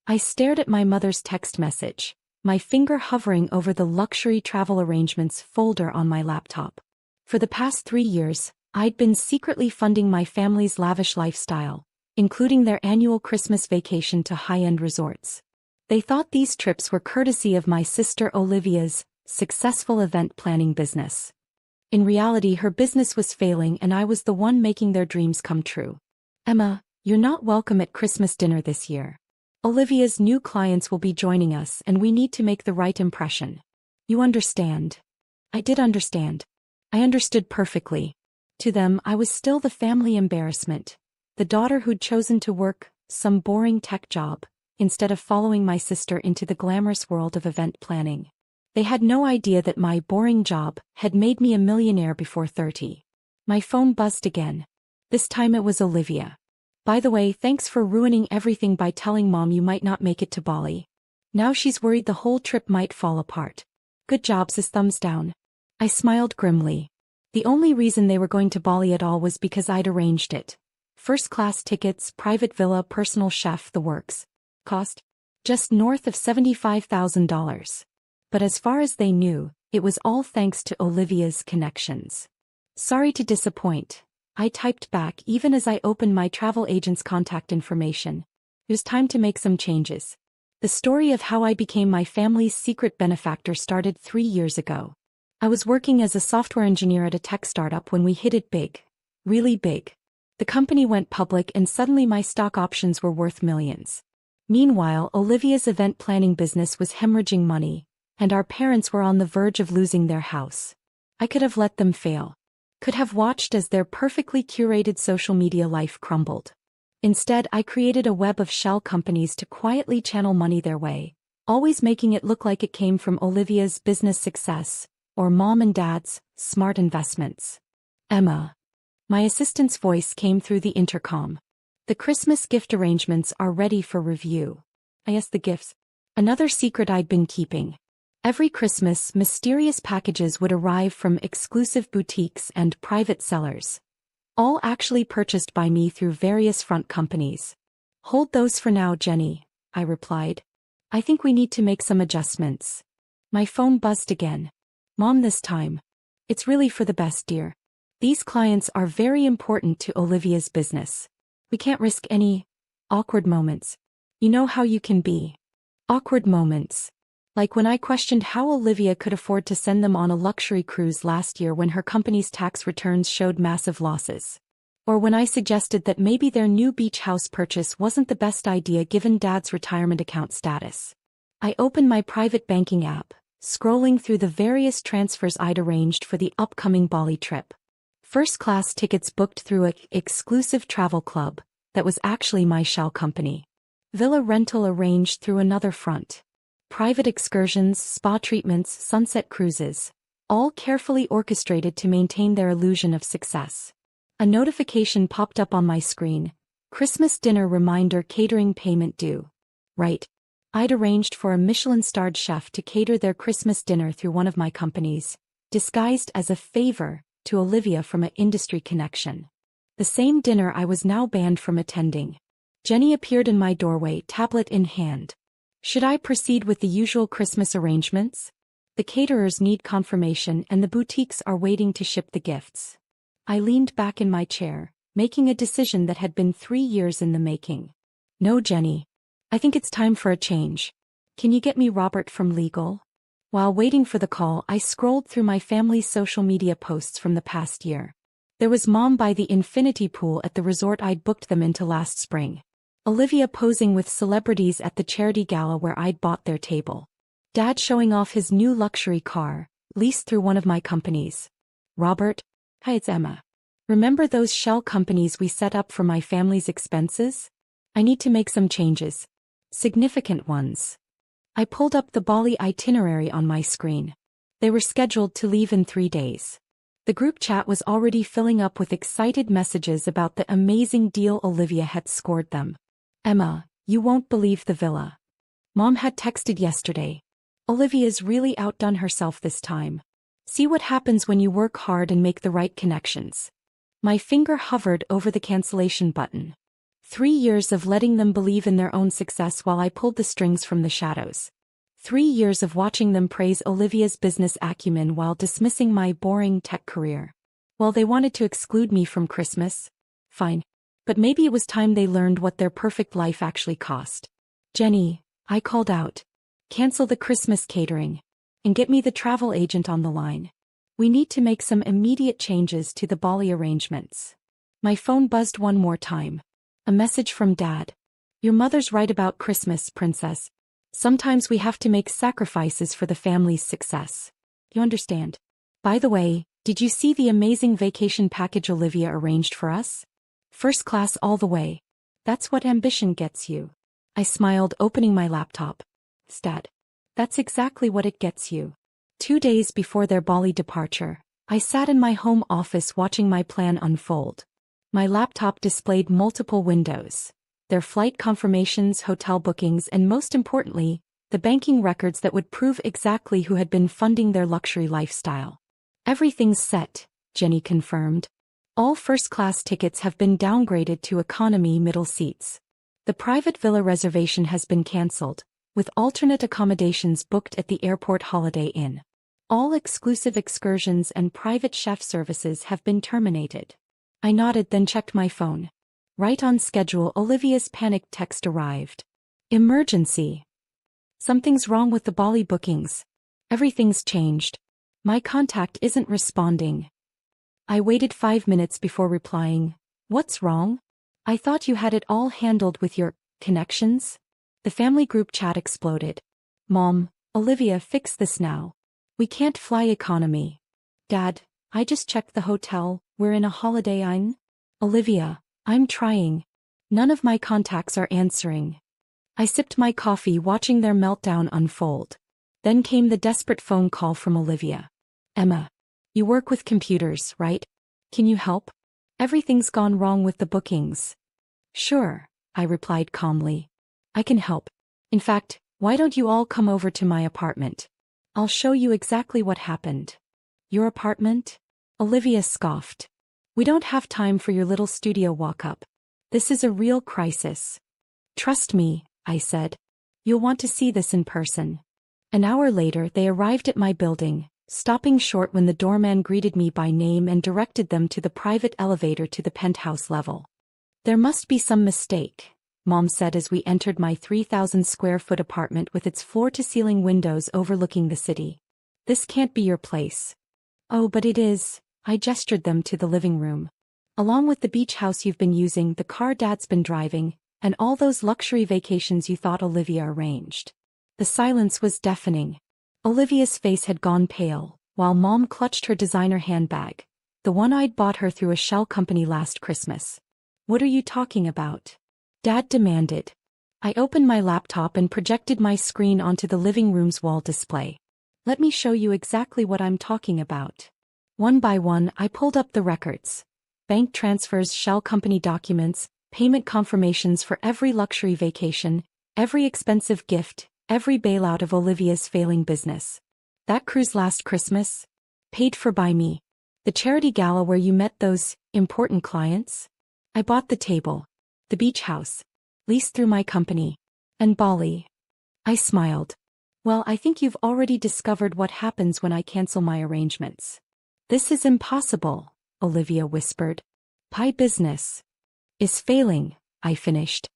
I stared at my mother's text message, my finger hovering over the luxury travel arrangements folder on my laptop. For the past 3 years, I'd been secretly funding my family's lavish lifestyle, including their annual Christmas vacation to high-end resorts. They thought these trips were courtesy of my sister Olivia's successful event planning business. In reality, her business was failing and I was the one making their dreams come true. Emma, you're not welcome at Christmas dinner this year. Olivia's new clients will be joining us and we need to make the right impression. You understand? I did understand. I understood perfectly. To them, I was still the family embarrassment, the daughter who'd chosen to work some boring tech job, instead of following my sister into the glamorous world of event planning. They had no idea that my boring job had made me a millionaire before 30. My phone buzzed again. This time it was Olivia. By the way, thanks for ruining everything by telling Mom you might not make it to Bali. Now she's worried the whole trip might fall apart. Good job, sis. Thumbs down. I smiled grimly. The only reason they were going to Bali at all was because I'd arranged it. First-class tickets, private villa, personal chef, the works. Cost? Just north of $75,000. But as far as they knew, it was all thanks to Olivia's connections. Sorry to disappoint, I typed back even as I opened my travel agent's contact information. It was time to make some changes. The story of how I became my family's secret benefactor started 3 years ago. I was working as a software engineer at a tech startup when we hit it big. Really big. The company went public and suddenly my stock options were worth millions. Meanwhile, Olivia's event planning business was hemorrhaging money, and our parents were on the verge of losing their house. I could have let them fail. Could have watched as their perfectly curated social media life crumbled. Instead, I created a web of shell companies to quietly channel money their way, always making it look like it came from Olivia's business success, or Mom and Dad's smart investments. Emma. My assistant's voice came through the intercom. The Christmas gift arrangements are ready for review. Yes, the gifts. Another secret I'd been keeping. Every Christmas, mysterious packages would arrive from exclusive boutiques and private sellers. All actually purchased by me through various front companies. Hold those for now, Jenny, I replied. I think we need to make some adjustments. My phone buzzed again. Mom, this time. It's really for the best, dear. These clients are very important to Olivia's business. We can't risk any awkward moments. You know how you can be. Awkward moments. Like when I questioned how Olivia could afford to send them on a luxury cruise last year when her company's tax returns showed massive losses. Or when I suggested that maybe their new beach house purchase wasn't the best idea given Dad's retirement account status. I opened my private banking app, scrolling through the various transfers I'd arranged for the upcoming Bali trip. First-class tickets booked through an exclusive travel club that was actually my shell company. Villa rental arranged through another front. Private excursions, spa treatments, sunset cruises, all carefully orchestrated to maintain their illusion of success. A notification popped up on my screen. Christmas dinner reminder, catering payment due. Right. I'd arranged for a Michelin-starred chef to cater their Christmas dinner through one of my companies, disguised as a favor to Olivia from an industry connection. The same dinner I was now banned from attending. Jenny appeared in my doorway, tablet in hand. Should I proceed with the usual Christmas arrangements? The caterers need confirmation and the boutiques are waiting to ship the gifts. I leaned back in my chair, making a decision that had been 3 years in the making. No, Jenny. I think it's time for a change. Can you get me Robert from legal? While waiting for the call, I scrolled through my family's social media posts from the past year. There was Mom by the infinity pool at the resort I'd booked them into last spring. Olivia posing with celebrities at the charity gala where I'd bought their table. Dad showing off his new luxury car, leased through one of my companies. Robert? Hi, it's Emma. Remember those shell companies we set up for my family's expenses? I need to make some changes. Significant ones. I pulled up the Bali itinerary on my screen. They were scheduled to leave in 3 days. The group chat was already filling up with excited messages about the amazing deal Olivia had scored them. Emma, you won't believe the villa. Mom had texted yesterday. Olivia's really outdone herself this time. See what happens when you work hard and make the right connections. My finger hovered over the cancellation button. 3 years of letting them believe in their own success while I pulled the strings from the shadows. 3 years of watching them praise Olivia's business acumen while dismissing my boring tech career. Well, they wanted to exclude me from Christmas. Fine. But maybe it was time they learned what their perfect life actually cost. Jenny, I called out. Cancel the Christmas catering. And get me the travel agent on the line. We need to make some immediate changes to the Bali arrangements. My phone buzzed one more time. A message from Dad. Your mother's right about Christmas, princess. Sometimes we have to make sacrifices for the family's success. You understand? By the way, did you see the amazing vacation package Olivia arranged for us? First class all the way. That's what ambition gets you. I smiled, opening my laptop. Stat. That's exactly what it gets you. 2 days before their Bali departure, I sat in my home office watching my plan unfold. My laptop displayed multiple windows. Their flight confirmations, hotel bookings, and most importantly, the banking records that would prove exactly who had been funding their luxury lifestyle. Everything's set, Jenny confirmed. All first-class tickets have been downgraded to economy middle seats. The private villa reservation has been cancelled, with alternate accommodations booked at the airport Holiday Inn. All exclusive excursions and private chef services have been terminated. I nodded, then checked my phone. Right on schedule, Olivia's panicked text arrived. Emergency. Something's wrong with the Bali bookings. Everything's changed. My contact isn't responding. I waited 5 minutes before replying. What's wrong? I thought you had it all handled with your connections? The family group chat exploded. Mom, Olivia, fix this now. We can't fly economy. Dad, I just checked the hotel, we're in a Holiday Inn. Olivia, I'm trying. None of my contacts are answering. I sipped my coffee, watching their meltdown unfold. Then came the desperate phone call from Olivia. Emma, you work with computers, right? Can you help? Everything's gone wrong with the bookings. Sure, I replied calmly. I can help. In fact, why don't you all come over to my apartment? I'll show you exactly what happened. Your apartment? Olivia scoffed. We don't have time for your little studio walk-up. This is a real crisis. Trust me, I said. You'll want to see this in person. An hour later, they arrived at my building, stopping short when the doorman greeted me by name and directed them to the private elevator to the penthouse level. There must be some mistake, Mom said as we entered my 3,000-square-foot apartment with its floor-to-ceiling windows overlooking the city. This can't be your place. Oh, but it is. I gestured them to the living room. Along with the beach house you've been using, the car Dad's been driving, and all those luxury vacations you thought Olivia arranged. The silence was deafening. Olivia's face had gone pale, while Mom clutched her designer handbag, the one I'd bought her through a shell company last Christmas. What are you talking about? Dad demanded. I opened my laptop and projected my screen onto the living room's wall display. Let me show you exactly what I'm talking about. One by one, I pulled up the records. Bank transfers, shell company documents, payment confirmations for every luxury vacation, every expensive gift, every bailout of Olivia's failing business. That cruise last Christmas? Paid for by me. The charity gala where you met those important clients? I bought the table. The beach house. Leased through my company. And Bali. I smiled. Well, I think you've already discovered what happens when I cancel my arrangements. This is impossible, Olivia whispered. Pie business is failing, I finished.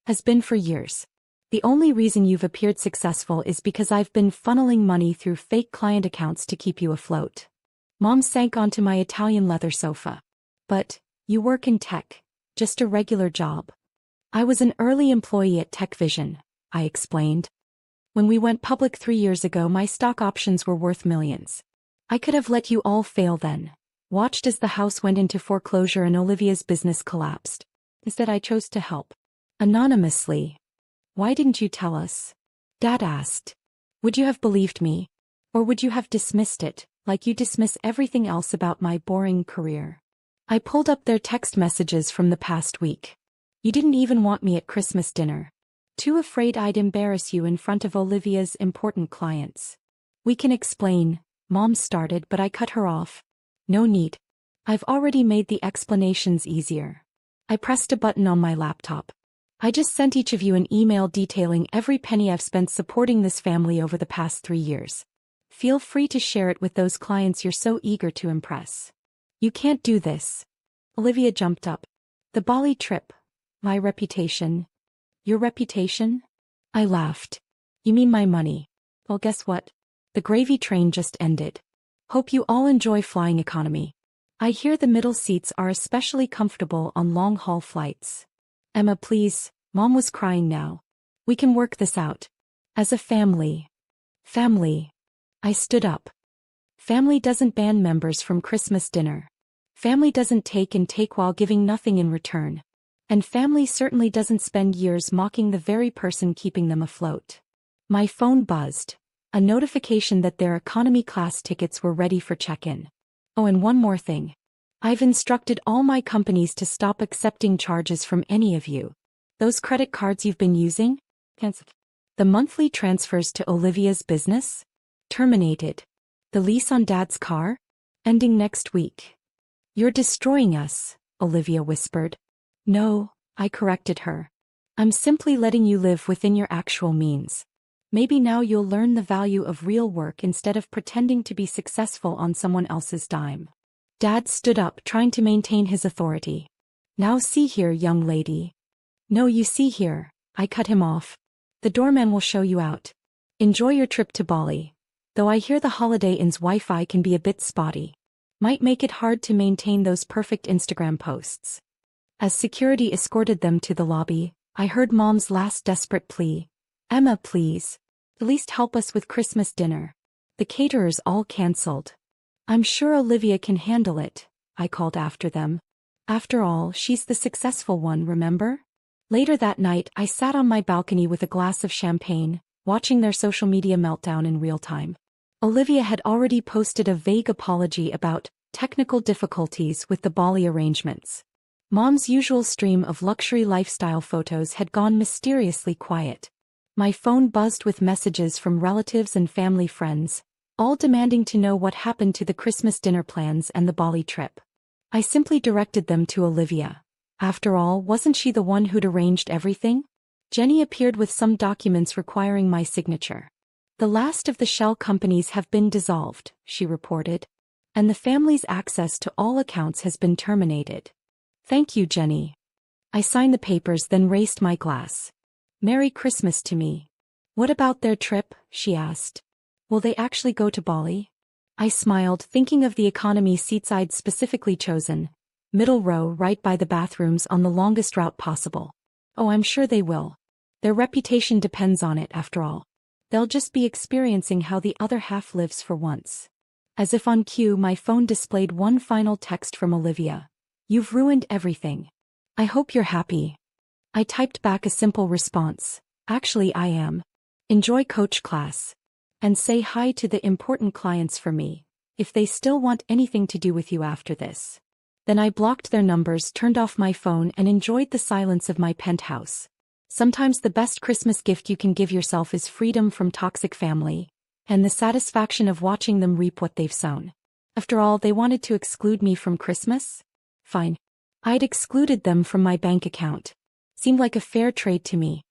Has been for years. The only reason you've appeared successful is because I've been funneling money through fake client accounts to keep you afloat. Mom sank onto my Italian leather sofa. But, you work in tech. Just a regular job. I was an early employee at Tech Vision, I explained. When we went public 3 years ago, my stock options were worth millions. I could have let you all fail then. Watched as the house went into foreclosure and Olivia's business collapsed. Instead, I chose to help. Anonymously. Why didn't you tell us? Dad asked. Would you have believed me? Or would you have dismissed it, like you dismiss everything else about my boring career? I pulled up their text messages from the past week. You didn't even want me at Christmas dinner. Too afraid I'd embarrass you in front of Olivia's important clients. We can explain, Mom started, but I cut her off. No need. I've already made the explanations easier. I pressed a button on my laptop. I just sent each of you an email detailing every penny I've spent supporting this family over the past 3 years. Feel free to share it with those clients you're so eager to impress. You can't do this. Olivia jumped up. The Bali trip. My reputation. Your reputation? I laughed. You mean my money? Well, guess what? The gravy train just ended. Hope you all enjoy flying economy. I hear the middle seats are especially comfortable on long-haul flights. Emma, please, Mom was crying now. We can work this out. As a family. Family. I stood up. Family doesn't ban members from Christmas dinner. Family doesn't take while giving nothing in return. And family certainly doesn't spend years mocking the very person keeping them afloat. My phone buzzed. A notification that their economy class tickets were ready for check-in. Oh, and one more thing. I've instructed all my companies to stop accepting charges from any of you. Those credit cards you've been using? Cancelled. The monthly transfers to Olivia's business? Terminated. The lease on Dad's car? Ending next week. You're destroying us, Olivia whispered. No, I corrected her. I'm simply letting you live within your actual means. Maybe now you'll learn the value of real work instead of pretending to be successful on someone else's dime. Dad stood up, trying to maintain his authority. Now see here, young lady. No, you see here, I cut him off. The doorman will show you out. Enjoy your trip to Bali. Though I hear the Holiday Inn's Wi-Fi can be a bit spotty. Might make it hard to maintain those perfect Instagram posts. As security escorted them to the lobby, I heard Mom's last desperate plea. Emma, please. At least help us with Christmas dinner. The caterers all cancelled. I'm sure Olivia can handle it, I called after them. After all, she's the successful one, remember? Later that night, I sat on my balcony with a glass of champagne, watching their social media meltdown in real time. Olivia had already posted a vague apology about technical difficulties with the Bali arrangements. Mom's usual stream of luxury lifestyle photos had gone mysteriously quiet. My phone buzzed with messages from relatives and family friends, all demanding to know what happened to the Christmas dinner plans and the Bali trip. I simply directed them to Olivia. After all, wasn't she the one who'd arranged everything? Jenny appeared with some documents requiring my signature. The last of the shell companies have been dissolved, she reported. And the family's access to all accounts has been terminated. Thank you, Jenny. I signed the papers, then raised my glass. Merry Christmas to me. What about their trip? She asked. Will they actually go to Bali? I smiled, thinking of the economy seats I'd specifically chosen. Middle row, right by the bathrooms on the longest route possible. Oh, I'm sure they will. Their reputation depends on it, after all. They'll just be experiencing how the other half lives for once. As if on cue, my phone displayed one final text from Olivia. You've ruined everything. I hope you're happy. I typed back a simple response. Actually, I am. Enjoy coach class. And say hi to the important clients for me, if they still want anything to do with you after this. Then I blocked their numbers, turned off my phone, and enjoyed the silence of my penthouse. Sometimes the best Christmas gift you can give yourself is freedom from toxic family, and the satisfaction of watching them reap what they've sown. After all, they wanted to exclude me from Christmas? Fine. I'd excluded them from my bank account. Seemed like a fair trade to me.